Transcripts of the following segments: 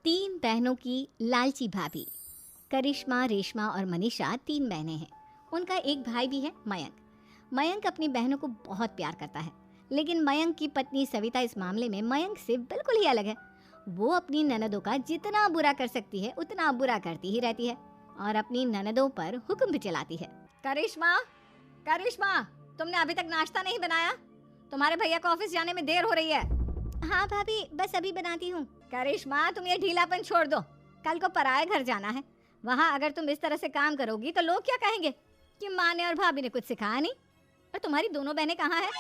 तीन बहनों की लालची भाभी। करिश्मा, रेशमा और मनीषा तीन बहनें हैं। उनका एक भाई भी है, मयंक। मयंक अपनी बहनों को बहुत प्यार करता है, लेकिन मयंक की पत्नी सविता इस मामले में मयंक से बिल्कुल ही अलग है। वो अपनी ननदों का जितना बुरा कर सकती है उतना बुरा करती ही रहती है और अपनी ननदों पर हुक्म भी चलाती है। करिश्मा, करिश्मा, तुमने अभी तक नाश्ता नहीं बनाया? तुम्हारे भैया को ऑफिस जाने में देर हो रही है। हाँ भाभी, बस अभी बनाती हूँ। करिश्मा, तुम ये ढीलापन छोड़ दो। कल को पराये घर जाना है। वहाँ अगर तुम इस तरह से काम करोगी तो लोग क्या कहेंगे कि माँ ने और भाभी ने कुछ सिखाया नहीं। और तुम्हारी दोनों बहनें कहाँ हैं?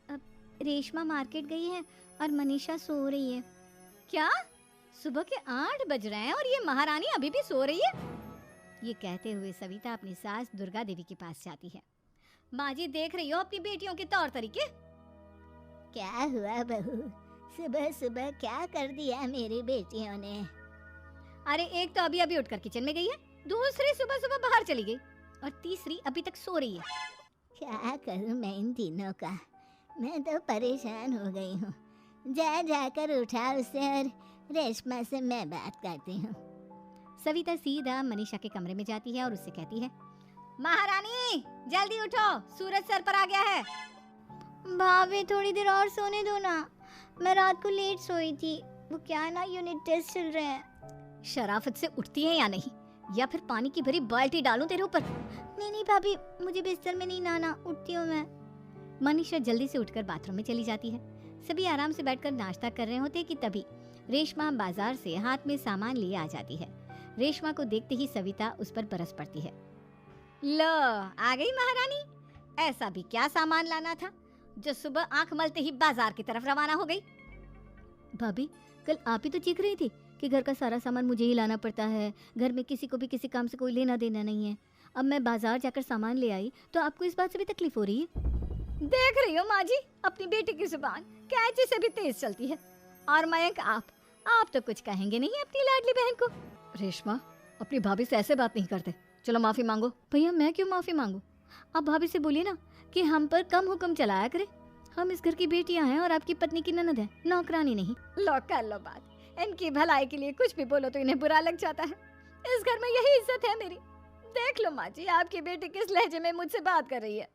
अब रेशमा मार्केट गई है और मनीषा सो रही है। क्या? सुबह के 8 बज रहे हैं और ये महारानी अभी भी सो रही है? ये कहते हुए सविता अपनी सास दुर्गा देवी के पास जाती है। माँ जी, देख रही हो अपनी बेटियों के तौर तरीके? क्या हुआ बहू, सुबह सुबह क्या कर दिया मेरी बेटियों ने? अरे एक तो अभी अभी उठकर किचन में गई है, दूसरी सुबह सुबह बाहर चली गई और तीसरी अभी तक सो रही है। क्या करूं मैं इन तीनों का, मैं तो परेशान हो गई हूँ। जाकर उठा उसे और रेशमा से मैं बात करती हूँ। सविता सीधा मनीषा के कमरे में जाती है और उससे कहती है, महारानी जल्दी उठो, सूरज सर पर आ गया है। भाभी थोड़ी देर और सोने दो ना, मैं रात को लेट सोई थी। वो क्या ना, यूनिट टेस्ट चल रहे हैं। शराफत से उठती है या नहीं, या फिर पानी की भरी बाल्टी डालूं तेरे ऊपर? नहीं भाभी, मुझे बिस्तर में नहीं नहाना, उठती हूँ मैं। मनीषा जल्दी से उठकर बाथरूम में चली जाती है। सभी आराम से बैठकर नाश्ता कर रहे होते कि तभी रेशमा बाजार से हाथ में सामान लिए आ जाती है। रेशमा को देखते ही सविता उस पर बरस पड़ती है। लो, आ गई महारानी। ऐसा भी क्या सामान लाना था जो सुबह आंख मलते ही बाजार की तरफ रवाना हो गई? भाभी, कल आप ही तो चीख रही थी कि घर का सारा सामान मुझे ही लाना पड़ता है, घर में किसी को भी किसी काम से कोई लेना देना नहीं है। अब मैं बाजार जाकर सामान ले आई तो आपको इस बात से भी तकलीफ हो रही है? देख रही हो माँ जी, अपनी बेटी की जुबान कैंची से भी तेज चलती है। और मयंक, आप तो कुछ कहेंगे नहीं अपनी लाडली बहन को? रेशमा, अपनी भाभी से ऐसे बात नहीं करते। चलो माफी मांगो। भैया, मैं क्यों माफी मांगू? आप भाभी से बोलिए ना कि हम पर कम हुक्म चलाया करे। हम इस घर की बेटियां हैं और आपकी पत्नी की ननद है, नौकरानी नहीं। लो कर लो बात। इनकी भलाई के लिए कुछ भी बोलो तो इन्हें बुरा लग जाता है। इस घर में यही इज्जत है मेरी। देख लो माँ जी, आपकी बेटी किस लहजे में मुझसे बात कर रही है।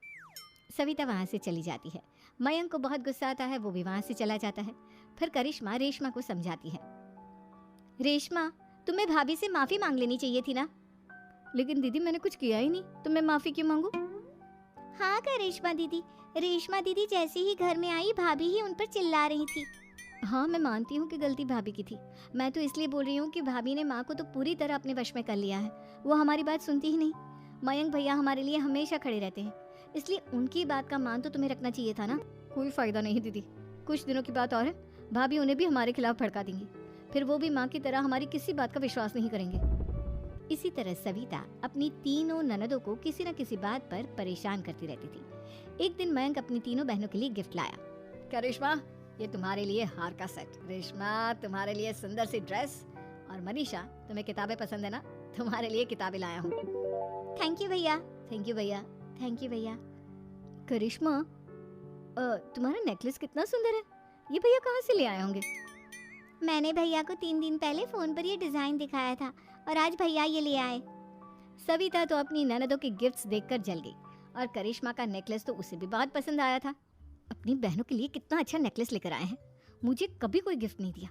सविता वहाँ से चली जाती है। मयंक को बहुत गुस्सा आता है, वो भी वहाँ से चला जाता है। फिर करिश्मा रेशमा को समझाती है, रेशमा, तुम्हें भाभी से माफी मांग लेनी चाहिए थी ना। लेकिन दीदी, मैंने कुछ किया ही नहीं, तो मैं माफी क्यों मांगू? हाँ करिश्मा दीदी, रेशमा दीदी जैसे ही घर में आई भाभी ही उन पर चिल्ला रही थी। हाँ, मैं मानती हूँ कि गलती भाभी की थी। मैं तो इसलिए बोल रही हूँ कि भाभी ने माँ को तो पूरी तरह अपने वश में कर लिया है। वो हमारी बात सुनती ही नहीं। मयंक भैया हमारे लिए हमेशा खड़े रहते हैं, इसलिए उनकी बात का मान तो तुम्हें रखना चाहिए था ना। कोई फायदा नहीं दीदी, कुछ दिनों की बात और है, भाभी उन्हें भी हमारे खिलाफ भड़का देंगी। फिर वो भी माँ की तरह हमारी किसी बात का विश्वास नहीं करेंगे। इसी तरह सविता अपनी तीनों ननदों को किसी न किसी बात पर परेशान करती रहती थी। एक दिन मयंक अपनी तीनों बहनों के लिए गिफ्ट लाया। करिश्मा, ये तुम्हारे लिए हार का सेट। रेशमा, तुम्हारे लिए सुंदर सी ड्रेस। और मनीषा, तुम्हें किताबें पसंद है ना, तुम्हारे लिए किताबें लाया हूँ। थैंक यू भैया। थैंक यू भैया। थैंक यू भैया। करिश्मा, तुम्हारा नेकलेस कितना सुंदर है, ये भैया कहाँ से ले आए होंगे? मैंने भैया को 3 दिन पहले फोन पर ये डिजाइन दिखाया था और आज भैया ये ले आए। सविता तो अपनी ननदों के गिफ्ट्स देखकर जल गई और करिश्मा का नेकलेस तो उसे भी बहुत पसंद आया था। अपनी बहनों के लिए कितना अच्छा नेकलेस लेकर आए हैं, मुझे कभी कोई गिफ्ट नहीं दिया।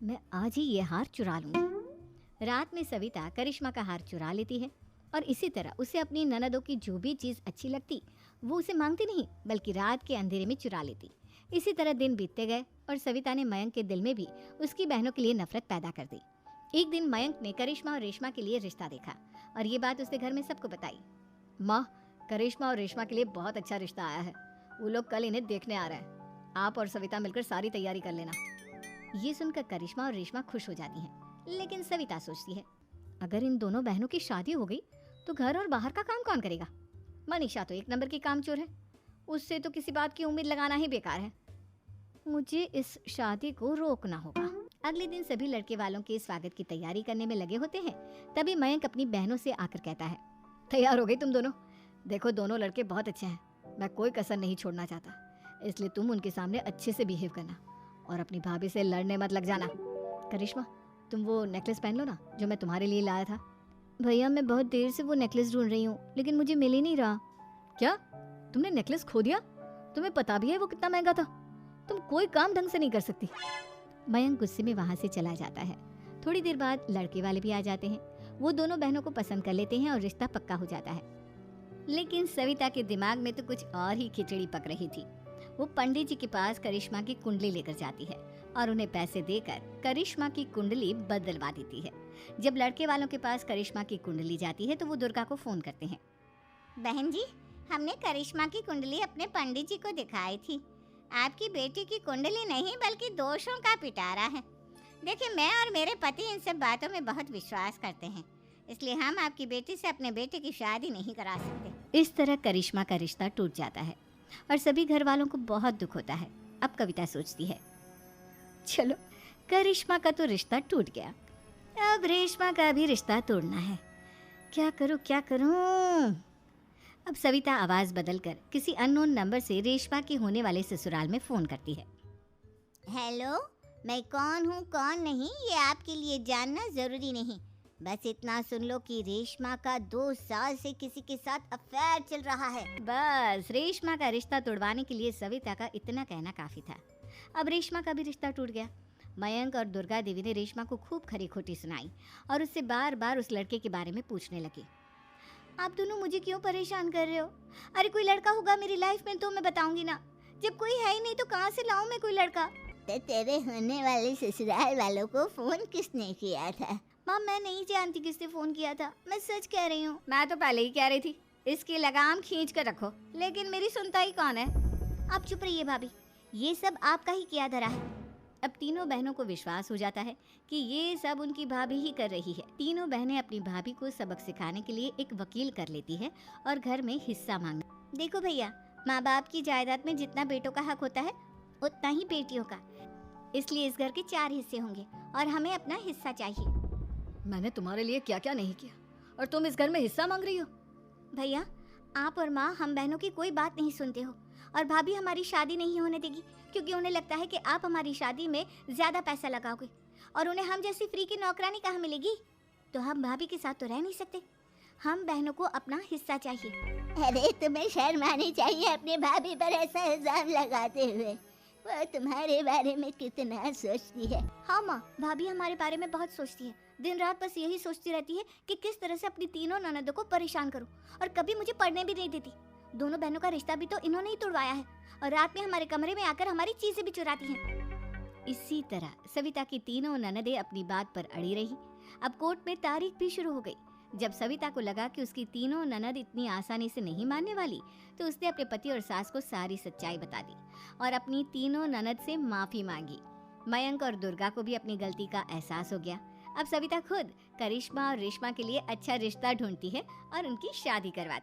मैं आज ही ये हार चुरा लूंगी। रात में सविता करिश्मा का हार चुरा लेती है और इसी तरह उसे अपनी ननदों की जो भी चीज़ अच्छी लगती वो उसे मांगती नहीं, बल्कि रात के अंधेरे में चुरा लेती। इसी तरह दिन बीतते गए और सविता ने मयंक के दिल में भी उसकी बहनों के लिए नफरत पैदा कर दी। एक दिन मयंक ने करिश्मा और रेशमा के लिए रिश्ता देखा और ये बात उसने घर में सबको बताई। माँ, करिश्मा और रेशमा के लिए बहुत अच्छा रिश्ता आया है, वो लोग कल इन्हें देखने आ रहे हैं। आप और सविता मिलकर सारी तैयारी कर लेना। ये सुनकर करिश्मा और रेशमा खुश हो जाती हैं, लेकिन सविता सोचती है, अगर इन दोनों बहनों की शादी हो गई तो घर और बाहर का काम कौन करेगा? मनीषा तो एक नंबर की कामचोर है, उससे तो किसी बात की उम्मीद लगाना ही बेकार है। मुझे इस शादी को रोकना होगा। अगले दिन सभी लड़के वालों के स्वागत की तैयारी करने में लगे होते हैं। तभी मयंक अपनी बहनों से आकर कहता है, तैयार हो गई तुम दोनों? देखो, दोनों लड़के बहुत अच्छे हैं, मैं कोई कसर नहीं छोड़ना चाहता, इसलिए तुम उनके सामने अच्छे से बिहेव करना और अपनी भाभी से लड़ने मत लग जाना। करिश्मा, तुम वो नेकलेस पहन लो ना जो मैं तुम्हारे लिए लाया था। भैया मैं बहुत देर से वो नेकलेस ढूंढ रही हूँ लेकिन मुझे मिल ही नहीं रहा। क्या तुमने नेकलेस खो दिया? तुम्हें पता भी है वो कितना महंगा था? तुम कोई काम ढंग से नहीं कर सकती। मयंक गुस्से में वहां से चला जाता है। थोड़ी देर बाद लड़के वाले भी आ जाते हैं। वो दोनों बहनों को पसंद कर लेते हैं और रिश्ता पक्का हो जाता है। लेकिन सविता के दिमाग में तो कुछ और ही खिचड़ी पक रही थी। वो पंडित जी के पास करिश्मा की कुंडली लेकर जाती है और उन्हें पैसे देकर करिश्मा की कुंडली बदलवा देती है। जब लड़के वालों के पास करिश्मा की कुंडली जाती है तो वो दुर्गा को फोन करते हैं। बहन जी, हमने करिश्मा की कुंडली अपने पंडित जी को दिखाई थी। आपकी बेटी की कुंडली नहीं बल्कि दोषों का पिटारा है। देखिए, मैं और मेरे पति इन सब बातों में बहुत विश्वास करते हैं, इसलिए हम आपकी बेटी से अपने बेटे की शादी नहीं करा सकते। इस तरह करिश्मा का रिश्ता टूट जाता है और सभी घर वालों को बहुत दुख होता है। अब कविता सोचती है, चलो करिश्मा का तो रिश्ता टूट गया, अब रेशमा का भी रिश्ता तोड़ना है। क्या करूं क्या करूं? अब सविता आवाज बदलकर किसी अननोन नंबर से रेशमा के होने वाले ससुराल में फोन करती है। हेलो, मैं कौन हूँ कौन नहीं ये आपके लिए जानना जरूरी नहीं। बस इतना सुन लो कि रेशमा का 2 साल से किसी के साथ अफेयर चल रहा है। बस रेशमा का रिश्ता तोड़वाने के लिए सविता का इतना कहना काफी था। अब रेशमा का भी रिश्ता टूट गया। मयंक और दुर्गा देवी ने रेशमा को खूब खरी खोटी सुनाई और उससे बार बार उस लड़के के बारे में पूछने लगे। आप दोनों मुझे क्यों परेशान कर रहे हो? अरे कोई लड़का होगा मेरी लाइफ में तो मैं बताऊंगी ना। जब कोई है ही नहीं तो कहाँ से लाऊं मैं कोई लड़का? तो तेरे होने वाले ससुराल वालों को फोन किसने किया था? माँ मैं नहीं जानती किसने फोन किया था, मैं सच कह रही हूँ। मैं तो पहले ही कह रही थी इसकी लगाम खींच कर रखो, लेकिन मेरी सुनता ही कौन है? आप चुप रहिए भाभी, ये सब आपका ही किया धरा है। अब तीनों बहनों को विश्वास हो जाता है कि ये सब उनकी भाभी ही कर रही है। तीनों बहनें अपनी भाभी को सबक सिखाने के लिए एक वकील कर लेती है और घर में हिस्सा मांगना। देखो भैया, माँ बाप की जायदाद में जितना बेटों का हक होता है उतना ही बेटियों का, इसलिए इस घर के 4 हिस्से होंगे और हमें अपना हिस्सा चाहिए। मैंने तुम्हारे लिए क्या क्या नहीं किया और तुम इस घर में हिस्सा मांग रही हो? भैया, आप और माँ हम बहनों की कोई बात नहीं सुनते हो और भाभी हमारी शादी नहीं होने देगी क्योंकि उन्हें लगता है कि आप हमारी शादी में ज्यादा पैसा लगाओगे और उन्हें हम जैसी फ्री की नौकरानी कहाँ मिलेगी। तो हम भाभी के साथ तो रह नहीं सकते, हम बहनों को अपना हिस्सा चाहिए। अरे तुम्हें शर्म आनी चाहिए अपने भाभी पर ऐसा इल्जाम लगाते हुए। वो तुम्हारे बारे में कितना सोचती है। हाँ माँ, भाभी हमारे बारे में बहुत सोचती है। दिन रात बस यही सोचती रहती है कि किस तरह से अपनी तीनों ननदों को परेशान करूं और कभी मुझे पढ़ने भी नहीं देती। दोनों बहनों का रिश्ता भी तो इन्होंने ही तोड़वाया है और रात में हमारे कमरे में आकर हमारी चीजें भी चुराती हैं। इसी तरह सविता की तीनों ननदें अपनी बात पर अड़ी रही। अब कोर्ट में तारीख भी शुरू हो गई। जब सविता को लगा कि उसकी तीनों ननद इतनी आसानी से नहीं मानने वाली, तो उसने अपने पति और सास को सारी सच्चाई बता दी और अपनी तीनों ननद से माफी मांगी। मयंक और दुर्गा को भी अपनी गलती का एहसास हो गया। अब सविता खुद करिश्मा और रेशमा के लिए अच्छा रिश्ता ढूंढती है और उनकी शादी करवाती है।